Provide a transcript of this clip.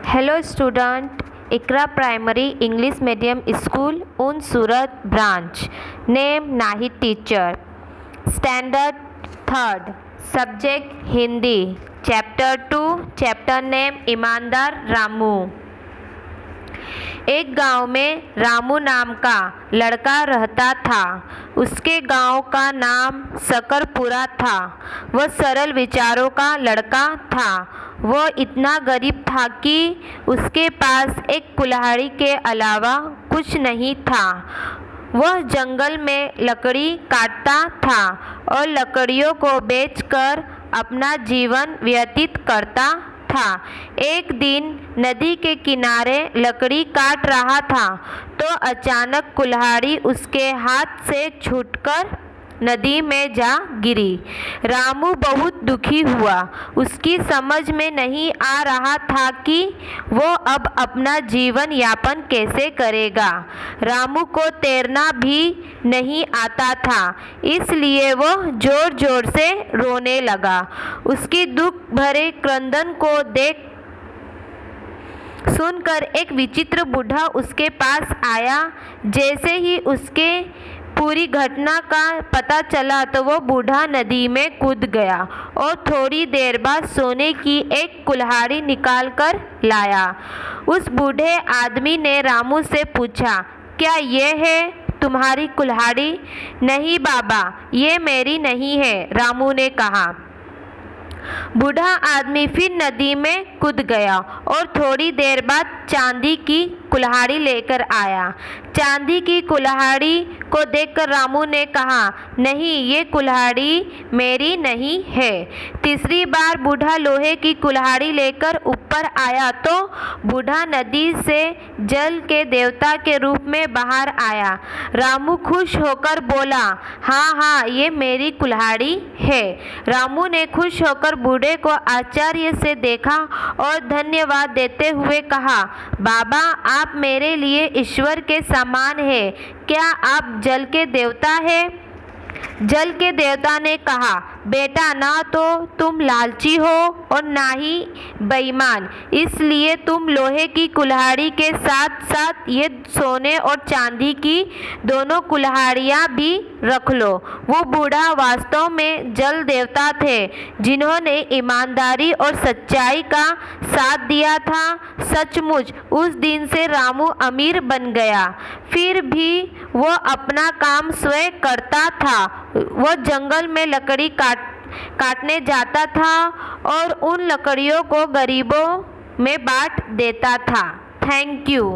Hello student, Ikra Primary English Medium School, Un Surat branch. Name Nahid teacher. Standard 3rd. Subject Hindi. Chapter 2. Chapter name ईमानदार रामू। एक गांव में रामू नाम का लड़का रहता था। उसके गांव का नाम शकरपुरा था। वह सरल विचारों का लड़का था। वह इतना गरीब था कि उसके पास एक कुल्हाड़ी के अलावा कुछ नहीं था। वह जंगल में लकड़ी काटता था और लकड़ियों को बेचकर अपना जीवन व्यतीत करता था। एक दिन नदी के किनारे लकड़ी काट रहा था तो अचानक कुल्हाड़ी उसके हाथ से छूटकर नदी में जा गिरी। रामू बहुत दुखी हुआ। उसकी समझ में नहीं आ रहा था कि वो अब अपना जीवन यापन कैसे करेगा। रामू को तैरना भी नहीं आता था, इसलिए वो जोर जोर से रोने लगा। उसकी दुख भरे क्रंदन को सुनकर एक विचित्र बूढ़ा उसके पास आया। जैसे ही उसके पूरी घटना का पता चला तो वो बूढ़ा नदी में कूद गया और थोड़ी देर बाद सोने की एक कुल्हाड़ी निकाल कर लाया। उस बूढ़े आदमी ने रामू से पूछा, क्या ये है तुम्हारी कुल्हाड़ी? नहीं बाबा, ये मेरी नहीं है, रामू ने कहा। बूढ़ा आदमी फिर नदी में कूद गया और थोड़ी देर बाद चांदी की कुल्हाड़ी लेकर आया। चांदी की कुल्हाड़ी को देखकर रामू ने कहा, नहीं, ये कुल्हाड़ी मेरी नहीं है। तीसरी बार बूढ़ा लोहे की कुल्हाड़ी लेकर ऊपर आया तो बूढ़ा नदी से जल के देवता के रूप में बाहर आया। रामू खुश होकर बोला, हाँ हाँ, ये मेरी कुल्हाड़ी है। रामू ने खुश होकर बूढ़े को आश्चर्य से देखा और धन्यवाद देते हुए कहा, बाबा, आप मेरे लिए ईश्वर के समान हैं। क्या आप जल के देवता हैं? जल के देवता ने कहा, बेटा, ना तो तुम लालची हो और ना ही बेईमान, इसलिए तुम लोहे की कुल्हाड़ी के साथ साथ ये सोने और चांदी की दोनों कुल्हाड़ियाँ भी रख लो। वो बूढ़ा वास्तव में जल देवता थे जिन्होंने ईमानदारी और सच्चाई का साथ दिया था। सचमुच उस दिन से रामू अमीर बन गया। फिर भी वो अपना काम स्वयं करता था। वह जंगल में लकड़ी काटने जाता था और उन लकड़ियों को गरीबों में बांट देता था। Thank you.